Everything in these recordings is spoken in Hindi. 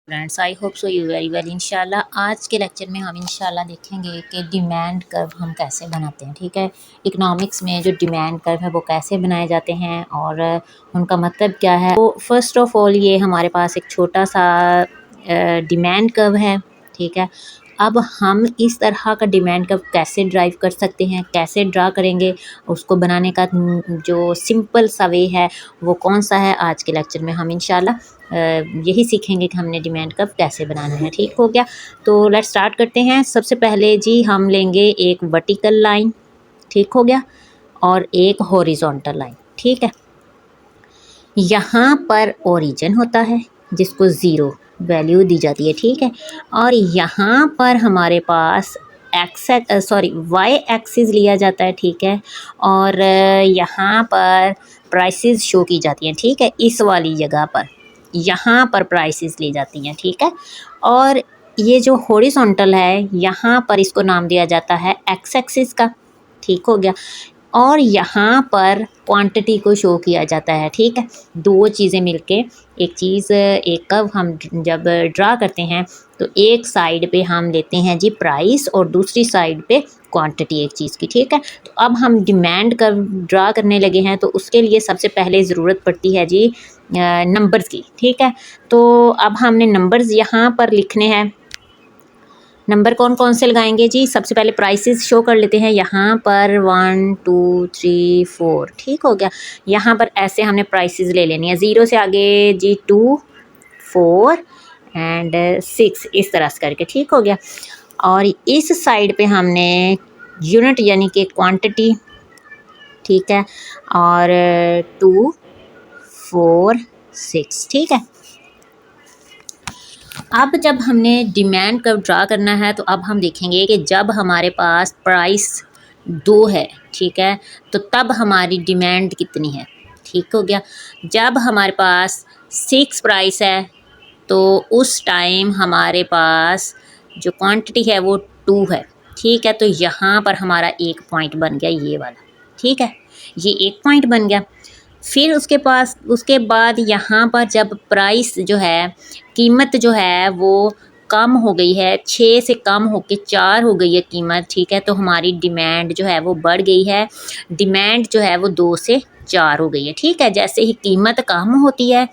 Friends, I hope so you very well. इंशाल्लाह आज के लेक्चर में हम इंशाल्लाह देखेंगे कि डिमांड कर्व हम कैसे बनाते हैं। ठीक है, इकोनॉमिक्स में जो डिमांड कर्व है वो कैसे बनाए जाते हैं और उनका मतलब क्या है। तो फर्स्ट ऑफ ऑल ये हमारे पास एक छोटा सा डिमांड कर्व है। ठीक है, अब हम इस तरह का डिमांड कर्व कैसे ड्राइव कर सकते हैं, कैसे ड्रा करेंगे, उसको बनाने का जो सिंपल सा वे है वो कौन सा है, आज के लेक्चर में हम इंशाल्लाह यही सीखेंगे कि हमने डिमांड कर्व कैसे बनाना है। ठीक हो गया, तो लेट्स स्टार्ट करते हैं। सबसे पहले जी हम लेंगे एक वर्टिकल लाइन, ठीक हो गया, और एक हॉरिजॉन्टल लाइन। ठीक है, यहाँ पर ओरिजिन होता है जिसको ज़ीरो वैल्यू दी जाती है। ठीक है, और यहाँ पर हमारे पास वाई एक्सिस लिया जाता है। ठीक है, और यहाँ पर प्राइसेस शो की जाती हैं। ठीक है, इस वाली जगह पर यहाँ पर प्राइसेस ली जाती हैं। ठीक है, और ये जो हॉरिजॉन्टल है यहाँ पर इसको नाम दिया जाता है एक्स एक्सिस का। ठीक हो गया, और यहाँ पर क्वांटिटी को शो किया जाता है। ठीक है, दो चीज़ें मिलके एक कर्व हम जब ड्रा करते हैं तो एक साइड पे हम लेते हैं जी प्राइस और दूसरी साइड पे क्वांटिटी एक चीज़ की। ठीक है, तो अब हम डिमांड कर्व ड्रा करने लगे हैं तो उसके लिए सबसे पहले ज़रूरत पड़ती है जी नंबर्स की। ठीक है, तो अब हमने नंबर्स यहाँ पर लिखने हैं। नंबर कौन कौन से लगाएंगे जी, सबसे पहले प्राइसेस शो कर लेते हैं यहाँ पर 1 2 3 4। ठीक हो गया, यहाँ पर ऐसे हमने प्राइसेस ले लेनी है, ज़ीरो से आगे जी 2 4 एंड 6 इस तरह से करके। ठीक हो गया, और इस साइड पे हमने यूनिट यानी कि क्वांटिटी, ठीक है, और 2 4 6। ठीक है, अब जब हमने डिमांड कर्व ड्रा करना है तो अब हम देखेंगे कि जब हमारे पास प्राइस 2 है, ठीक है, तो तब हमारी डिमांड कितनी है। ठीक हो गया, जब हमारे पास 6 प्राइस है तो उस टाइम हमारे पास जो क्वांटिटी है वो 2 है। ठीक है, तो यहाँ पर हमारा एक पॉइंट बन गया ये वाला। ठीक है, ये एक पॉइंट बन गया। फिर उसके बाद यहाँ पर जब प्राइस जो है, कीमत जो है वो कम हो गई है, 6 से कम होके 4 हो गई है कीमत। ठीक है, तो हमारी डिमांड जो है वो बढ़ गई है, डिमांड जो है वो 2 से 4 हो गई है। ठीक है, जैसे ही कीमत कम होती है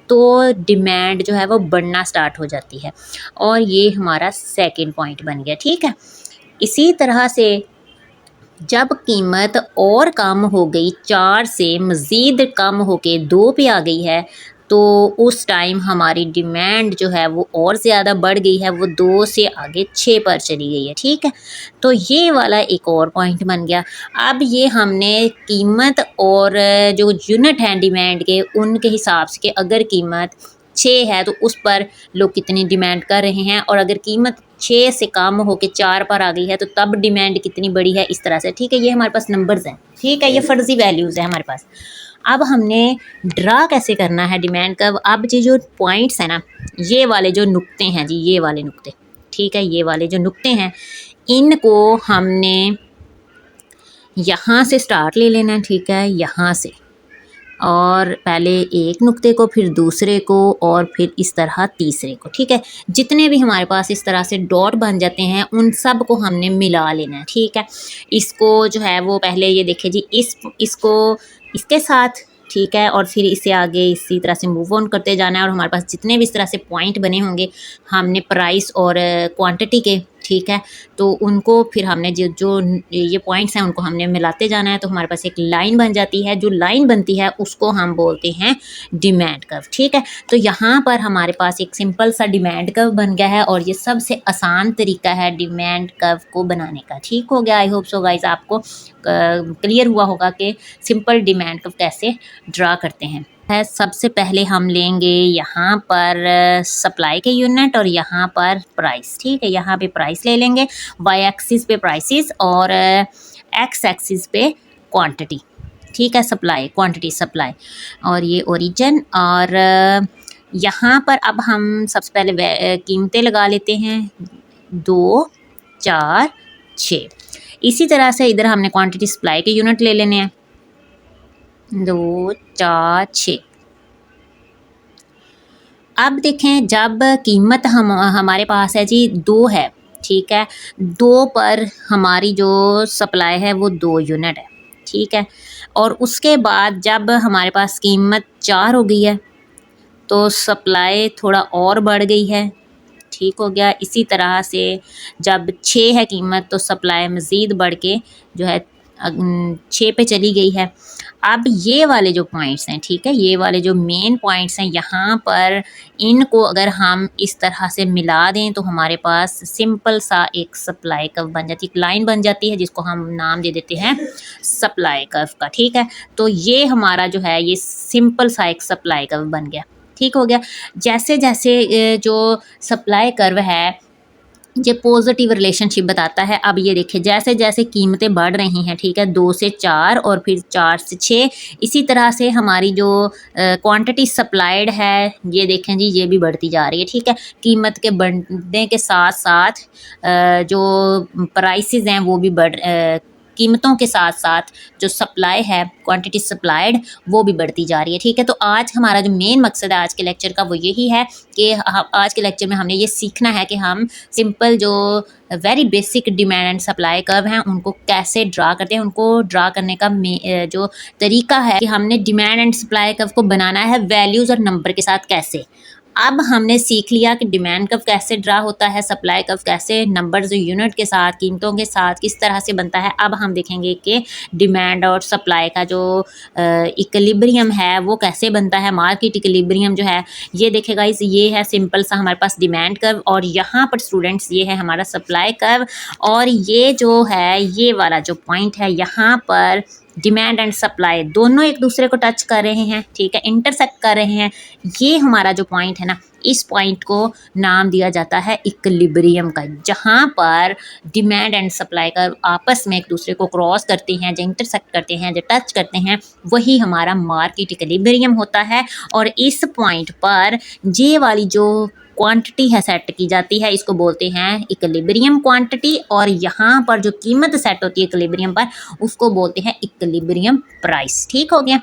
तो डिमांड जो है वो बढ़ना स्टार्ट हो जाती है, और ये हमारा सेकंड पॉइंट बन गया। ठीक है, इसी तरह से जब कीमत और कम हो गई, 4 से मज़ीद कम होके 2 पे आ गई है, तो उस टाइम हमारी डिमांड जो है वो और ज़्यादा बढ़ गई है, वो 2 से आगे 6 पर चली गई है। ठीक है, तो ये वाला एक और पॉइंट बन गया। अब ये हमने कीमत और जो यूनिट हैं डिमांड के, उनके हिसाब से कि अगर कीमत 6 है तो उस पर लोग कितनी डिमांड कर रहे हैं, और अगर कीमत 6 से कम होकर 4 पर आ गई है तो तब डिमांड कितनी बड़ी है, इस तरह से। ठीक है, ये हमारे पास नंबर्स हैं। ठीक है, ये फर्जी वैल्यूज़ है हमारे पास। अब हमने ड्रा कैसे करना है डिमांड कर्व। अब जी जो पॉइंट्स हैं ना, ये वाले जो नुक्ते हैं जी, ये वाले नुक्ते, ठीक है, ये वाले जो नुक्ते हैं इनको हमने यहाँ से स्टार्ट ले लेना है। ठीक है, यहाँ से, और पहले एक नुक्ते को, फिर दूसरे को, और फिर इस तरह तीसरे को। ठीक है, जितने भी हमारे पास इस तरह से डॉट बन जाते हैं उन सब को हमने मिला लेना है। ठीक है, इसको जो है वो पहले ये देखिए जी, इसको इसके साथ, ठीक है, और फिर इससे आगे इसी तरह से मूव ऑन करते जाना है, और हमारे पास जितने भी इस तरह से पॉइंट बने होंगे हमने प्राइस और क्वांटिटी के, ठीक है, तो उनको फिर हमने जो जो ये पॉइंट्स हैं उनको हमने मिलाते जाना है, तो हमारे पास एक लाइन बन जाती है। जो लाइन बनती है उसको हम बोलते हैं डिमांड कर्व। ठीक है, तो यहाँ पर हमारे पास एक सिंपल सा डिमांड कर्व बन गया है, और ये सबसे आसान तरीका है डिमांड कर्व को बनाने का। ठीक हो गया, आई होप सो गाइस आपको क्लियर हुआ होगा कि सिंपल डिमांड कर्व कैसे ड्रा करते हैं। सबसे पहले हम लेंगे यहाँ पर सप्लाई के यूनिट और यहाँ पर प्राइस। ठीक है, यहाँ पे प्राइस ले लेंगे, वाई एक्सिस पे प्राइसेस और एक्स एक्सिस पे क्वांटिटी। ठीक है, सप्लाई क्वांटिटी सप्लाई, और ये ओरिजिन, और यहाँ पर अब हम सबसे पहले कीमतें लगा लेते हैं, 2 4 6। इसी तरह से इधर हमने क्वांटिटी सप्लाई के यूनिट ले लेने हैं, 2 4 6। अब देखें जब कीमत हमारे पास है जी 2 है, ठीक है, 2 पर हमारी जो सप्लाई है वो 2 यूनिट है, ठीक है, और उसके बाद जब हमारे पास कीमत 4 हो गई है तो सप्लाई थोड़ा और बढ़ गई है, ठीक हो गया। इसी तरह से जब 6 है कीमत तो सप्लाई मज़ीद बढ़ के जो है 6 पे चली गई है। अब ये वाले जो पॉइंट्स हैं, ठीक है, ये वाले जो मेन पॉइंट्स हैं, यहाँ पर इनको अगर हम इस तरह से मिला दें तो हमारे पास सिंपल सा एक सप्लाई कर्व बन जाती है, एक लाइन बन जाती है जिसको हम नाम दे देते हैं सप्लाई कर्व का, ठीक है। तो ये हमारा जो है ये सिंपल सा एक सप्लाई कर्व बन गया, ठीक हो गया। जैसे जैसे जो सप्लाई कर्व है ये पॉजिटिव रिलेशनशिप बताता है। अब ये देखिए जैसे जैसे कीमतें बढ़ रही हैं, ठीक है, 2 से 4 और फिर 4 से 6, इसी तरह से हमारी जो क्वांटिटी सप्लाइड है ये देखें जी ये भी बढ़ती जा रही है, ठीक है। कीमत के बढ़ने के साथ साथ जो प्राइसेस हैं वो भी कीमतों के साथ साथ जो सप्लाई है क्वांटिटी सप्लाइड वो भी बढ़ती जा रही है, ठीक है। तो आज हमारा जो मेन मकसद है आज के लेक्चर का वो यही है कि आज के लेक्चर में हमने ये सीखना है कि हम सिंपल जो very basic demand and supply curve हैं उनको कैसे ड्रा करते हैं। उनको ड्रा करने का जो तरीका है कि हमने डिमांड एंड सप्लाई कर्व को बनाना है वैल्यूज़ और नंबर के साथ कैसे। अब हमने सीख लिया कि डिमांड कर्व कैसे ड्रा होता है, सप्लाई कर्व कैसे नंबर्स यूनिट के साथ कीमतों के साथ किस तरह से बनता है। अब हम देखेंगे कि डिमांड और सप्लाई का जो इक्विलिब्रियम है वो कैसे बनता है। मार्केट इक्विलिब्रियम जो है ये देखेगा इस ये है सिंपल सा हमारे पास डिमांड कर्व, और यहाँ पर स्टूडेंट्स ये है हमारा सप्लाई कर्व, और ये जो है ये वाला जो पॉइंट है यहाँ पर डिमांड एंड सप्लाई दोनों एक दूसरे को टच कर रहे हैं, ठीक है, इंटरसेक्ट कर रहे हैं। ये हमारा जो पॉइंट है ना, इस पॉइंट को नाम दिया जाता है इक्विलिब्रियम का, जहाँ पर डिमांड एंड सप्लाई का आपस में एक दूसरे को क्रॉस करते हैं, जो इंटरसेक्ट करते हैं, जो टच करते हैं, वही हमारा मार्केट इक्विलिब्रियम होता है। और इस पॉइंट पर ये वाली जो क्वांटिटी है सेट की जाती है इसको बोलते हैं इक्विलिब्रियम क्वांटिटी, और यहाँ पर जो कीमत सेट होती है इक्विलिब्रियम पर उसको बोलते हैं इक्विलिब्रियम प्राइस, ठीक हो गया।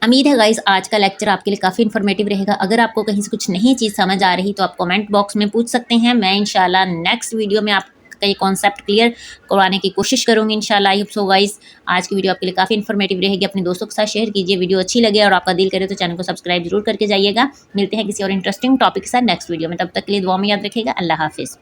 उम्मीद है गाइस आज का लेक्चर आपके लिए काफ़ी इन्फॉर्मेटिव रहेगा। अगर आपको कहीं से कुछ नई चीज़ समझ आ रही तो आप कमेंट बॉक्स में पूछ सकते हैं। मैं इंशाल्लाह नेक्स्ट वीडियो में आपका ये कॉन्सेप्ट क्लियर करवाने की कोशिश करूँगी इंशाल्लाह। आई होप सो गाइस आज की वीडियो आपके लिए काफ़ी इन्फॉर्मेटिव रहेगी। अपने दोस्तों के साथ शेयर कीजिए, वीडियो अच्छी लगे और आपका दिल करे तो चैनल को सब्सक्राइब जरूर करके जाइएगा। मिलते हैं किसी और इंटरेस्टिंग टॉपिक के साथ नेक्स्ट वीडियो में, तब तक के लिए दुआ में याद रखिएगा। अल्लाह हाफिज़।